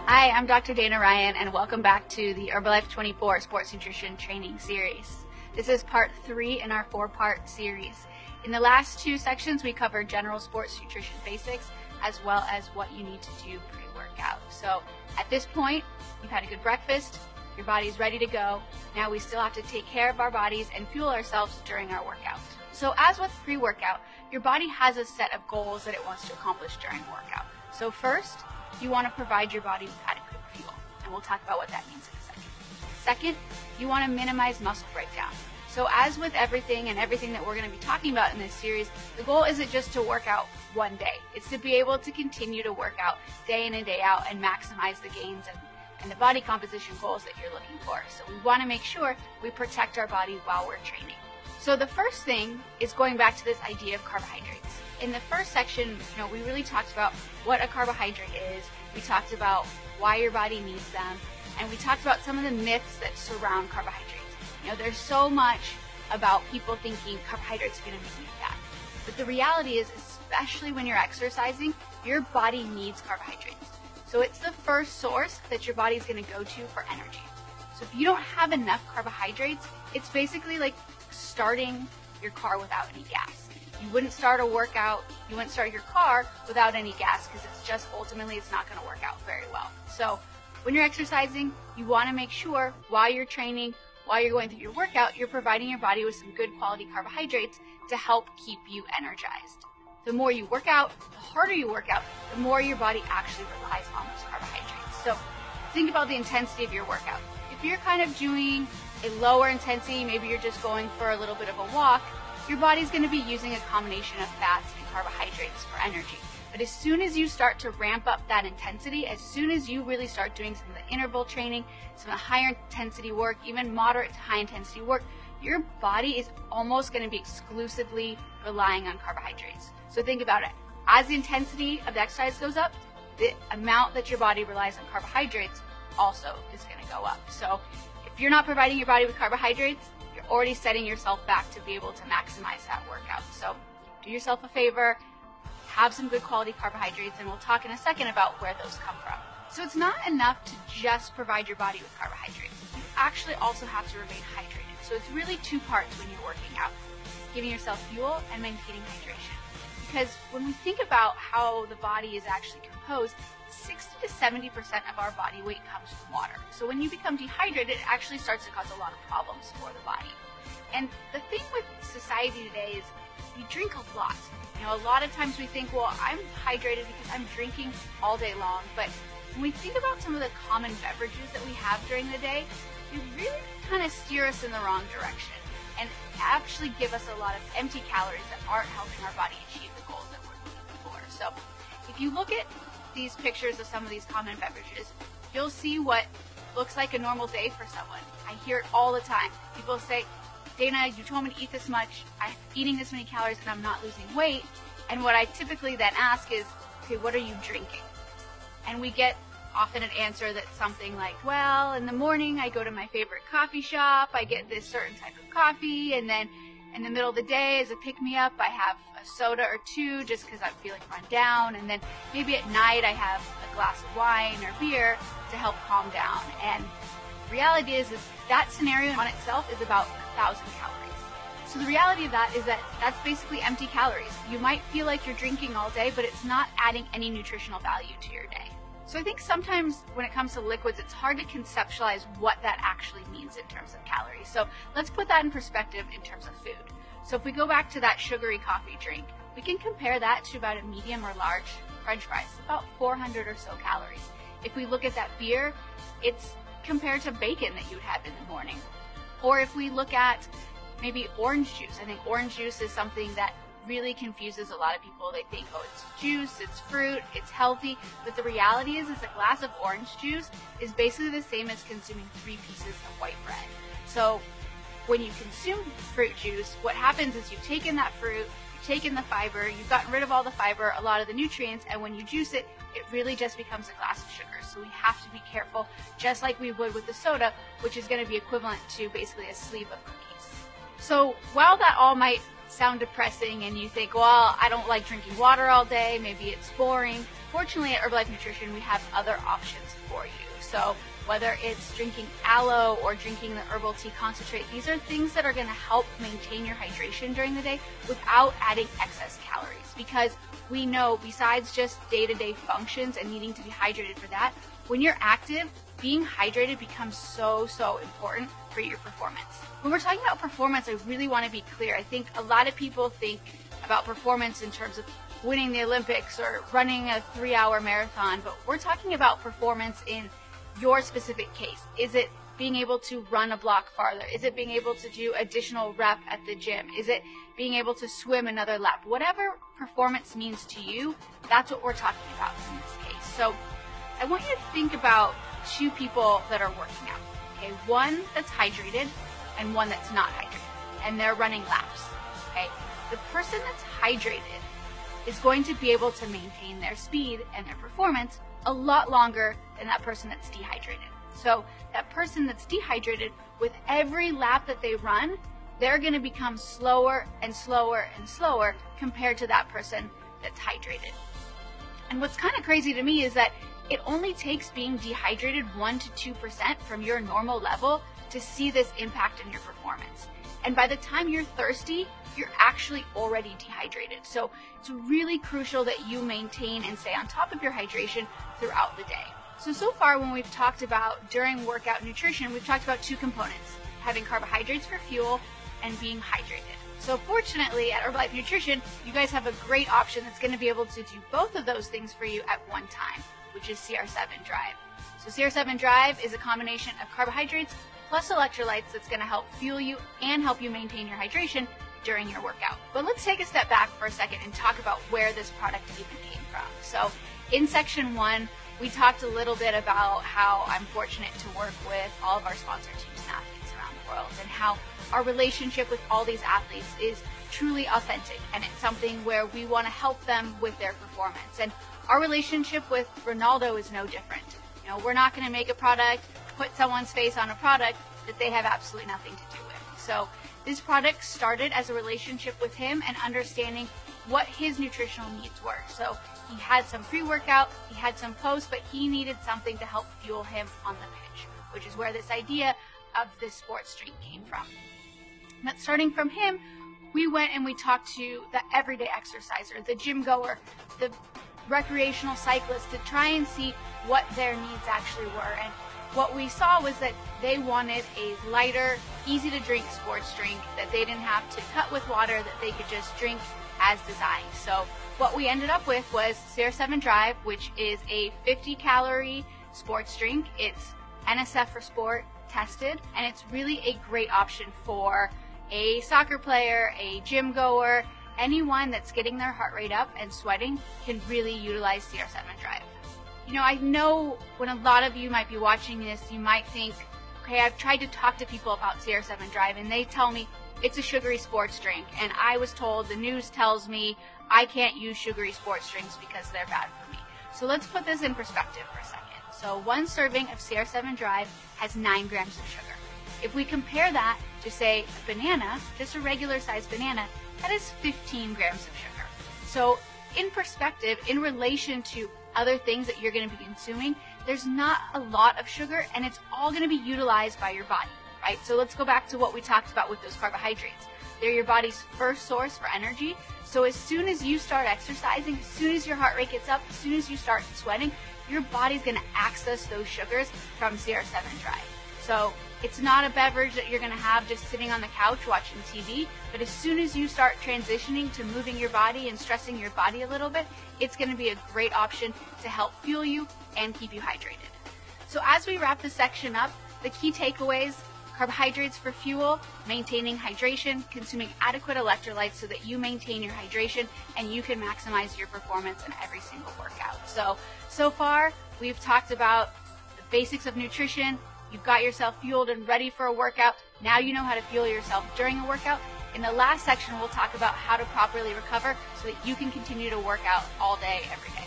Hi, I'm Dr. Dana Ryan, and welcome back to the Herbalife 24 Sports Nutrition Training Series. This is part 3 in our 4-part series. In the last 2 sections, we covered general sports nutrition basics, as well as what you need to do pre-workout. So at this point, you've had a good breakfast, your body's ready to go. Now we still have to take care of our bodies and fuel ourselves during our workout. So as with pre-workout, your body has a set of goals that it wants to accomplish during workout. So first, you want to provide your body with adequate fuel, and we'll talk about what that means in a second. Second, you want to minimize muscle breakdown. So as with everything that we're going to be talking about in this series, the goal isn't just to work out one day. It's to be able to continue to work out day in and day out and maximize the gains and the body composition goals that you're looking for. So we want to make sure we protect our body while we're training. So the first thing is going back to this idea of carbohydrates. In the first section, we really talked about what a carbohydrate is. We talked about why your body needs them, and we talked about some of the myths that surround carbohydrates. There's so much about people thinking carbohydrates are going to make you fat. But the reality is, especially when you're exercising, your body needs carbohydrates. So it's the first source that your body's going to go to for energy. So if you don't have enough carbohydrates, it's basically like starting your car without any gas. You wouldn't start a workout, you wouldn't start your car without any gas, because it's not going to work out very well. So when you're exercising, you want to make sure while you're training, while you're going through your workout, you're providing your body with some good quality carbohydrates to help keep you energized. The more you work out, the harder you work out, the more your body actually relies on those carbohydrates. So think about the intensity of your workout. If you're kind of doing a lower intensity, maybe you're just going for a little bit of a walk, your body's going to be using a combination of fats and carbohydrates for energy. But as soon as you start to ramp up that intensity, as soon as you really start doing some of the interval training, some of the higher intensity work, even moderate to high intensity work, your body is almost going to be exclusively relying on carbohydrates. So think about it. As the intensity of the exercise goes up, the amount that your body relies on carbohydrates also is going to go up. So if you're not providing your body with carbohydrates, you're already setting yourself back to be able to maximize that workout. So do yourself a favor, have some good quality carbohydrates, and we'll talk in a second about where those come from. So it's not enough to just provide your body with carbohydrates. You actually also have to remain hydrated. So it's really 2 parts when you're working out: giving yourself fuel and maintaining hydration. Because when we think about how the body is actually composed, 60 to 70% of our body weight comes from water. So when you become dehydrated, it actually starts to cause a lot of problems for the body. And the thing with society today is we drink a lot. A lot of times we think, well, I'm hydrated because I'm drinking all day long. But when we think about some of the common beverages that we have during the day, they really kind of steer us in the wrong direction and actually give us a lot of empty calories that aren't helping our body achieve the goals that we're looking for. So if you look at these pictures of some of these common beverages, you'll see what looks like a normal day for someone. I hear it all the time. People say, Dana, you told me to eat this much, I'm eating this many calories, and I'm not losing weight. And what I typically then ask is, okay, what are you drinking? And we get often an answer that's something like, well, in the morning I go to my favorite coffee shop, I get this certain type of coffee, and then in the middle of the day as a pick-me-up I have a soda or 2 just because I'm feeling run down, and then maybe at night I have a glass of wine or beer to help calm down. And the reality is that scenario on itself is about 1,000 calories. So the reality of that is that that's basically empty calories. You might feel like you're drinking all day, but it's not adding any nutritional value to your day. So I think sometimes when it comes to liquids, it's hard to conceptualize what that actually means in terms of calories. So let's put that in perspective in terms of food. So if we go back to that sugary coffee drink, we can compare that to about a medium or large French fries, about 400 or so calories. If we look at that beer, it's compared to bacon that you would have in the morning. Or if we look at maybe orange juice, I think orange juice is something that really confuses a lot of people. They think, oh, it's juice, it's fruit, it's healthy. But the reality is a glass of orange juice is basically the same as consuming 3 pieces of white bread. So when you consume fruit juice, what happens is you've taken that fruit, you've taken the fiber, you've gotten rid of all the fiber, a lot of the nutrients, and when you juice it, it really just becomes a glass of sugar. So we have to be careful, just like we would with the soda, which is going to be equivalent to basically a sleeve of cookies. So while that all might sound depressing and you think, well, I don't like drinking water all day, maybe it's boring, fortunately at Herbalife Nutrition, we have other options for you. So whether it's drinking aloe or drinking the herbal tea concentrate, these are things that are going to help maintain your hydration during the day without adding excess calories. Because we know, besides just day-to-day functions and needing to be hydrated for that, when you're active, being hydrated becomes so important for your performance. When we're talking about performance, I really want to be clear. I think a lot of people think about performance in terms of winning the Olympics or running a 3-hour marathon, but we're talking about performance in your specific case. Is it being able to run a block farther? Is it being able to do additional rep at the gym? Is it being able to swim another lap? Whatever performance means to you, that's what we're talking about in this case. So I want you to think about two people that are working out. Okay, one that's hydrated and one that's not hydrated, and they're running laps. Okay, the person that's hydrated is going to be able to maintain their speed and their performance a lot longer than that person that's dehydrated. So that person that's dehydrated, with every lap that they run, they're going to become slower and slower and slower compared to that person that's hydrated. And what's kind of crazy to me is that it only takes being dehydrated 1 to 2% from your normal level to see this impact in your performance. And by the time you're thirsty, you're actually already dehydrated. So it's really crucial that you maintain and stay on top of your hydration throughout the day. So far when we've talked about during workout nutrition, we've talked about two components: having carbohydrates for fuel and being hydrated. So fortunately at Herbalife Nutrition, you guys have a great option that's going to be able to do both of those things for you at one time, which is CR7 Drive. So CR7 Drive is a combination of carbohydrates plus electrolytes that's going to help fuel you and help you maintain your hydration during your workout. But let's take a step back for a second and talk about where this product even came from. So in section 1, we talked a little bit about how I'm fortunate to work with all of our sponsor teams and athletes around the world, and how our relationship with all these athletes is truly authentic, and it's something where we want to help them with their performance. And our relationship with Ronaldo is no different. You know, we're not going to make a product, put someone's face on a product that they have absolutely nothing to do with. So this product started as a relationship with him and understanding what his nutritional needs were. So he had some pre-workout, he had some post, but he needed something to help fuel him on the pitch, which is where this idea of this sports drink came from. But starting from him, we went and we talked to the everyday exerciser, the gym goer, the recreational cyclist, to try and see what their needs actually were. And what we saw was that they wanted a lighter, easy to drink sports drink that they didn't have to cut with water, that they could just drink as designed. So what we ended up with was CR7 Drive, which is a 50-calorie sports drink. It's NSF for Sport tested, and it's really a great option for a soccer player, a gym goer, anyone that's getting their heart rate up and sweating can really utilize CR7 Drive. You know, I know when a lot of you might be watching this, you might think, okay, I've tried to talk to people about CR7 Drive and they tell me it's a sugary sports drink, and I was told, the news tells me I can't use sugary sports drinks because they're bad for me. So let's put this in perspective for a second. So one serving of CR7 Drive has 9 grams of sugar. If we compare that to, say, a banana, just a regular sized banana, that is 15 grams of sugar. So in perspective, in relation to other things that you're going to be consuming, there's not a lot of sugar, and it's all going to be utilized by your body, right? So let's go back to what we talked about with those carbohydrates. They're your body's first source for energy. So as soon as you start exercising, as soon as your heart rate gets up, as soon as you start sweating, your body's going to access those sugars from CR7 Drive. So it's not a beverage that you're going to have just sitting on the couch watching TV, but as soon as you start transitioning to moving your body and stressing your body a little bit, it's going to be a great option to help fuel you and keep you hydrated. So as we wrap this section up, the key takeaways: carbohydrates for fuel, maintaining hydration, consuming adequate electrolytes so that you maintain your hydration and you can maximize your performance in every single workout. So far, we've talked about the basics of nutrition. You've got yourself fueled and ready for a workout. Now you know how to fuel yourself during a workout. In the last section, we'll talk about how to properly recover so that you can continue to work out all day, every day.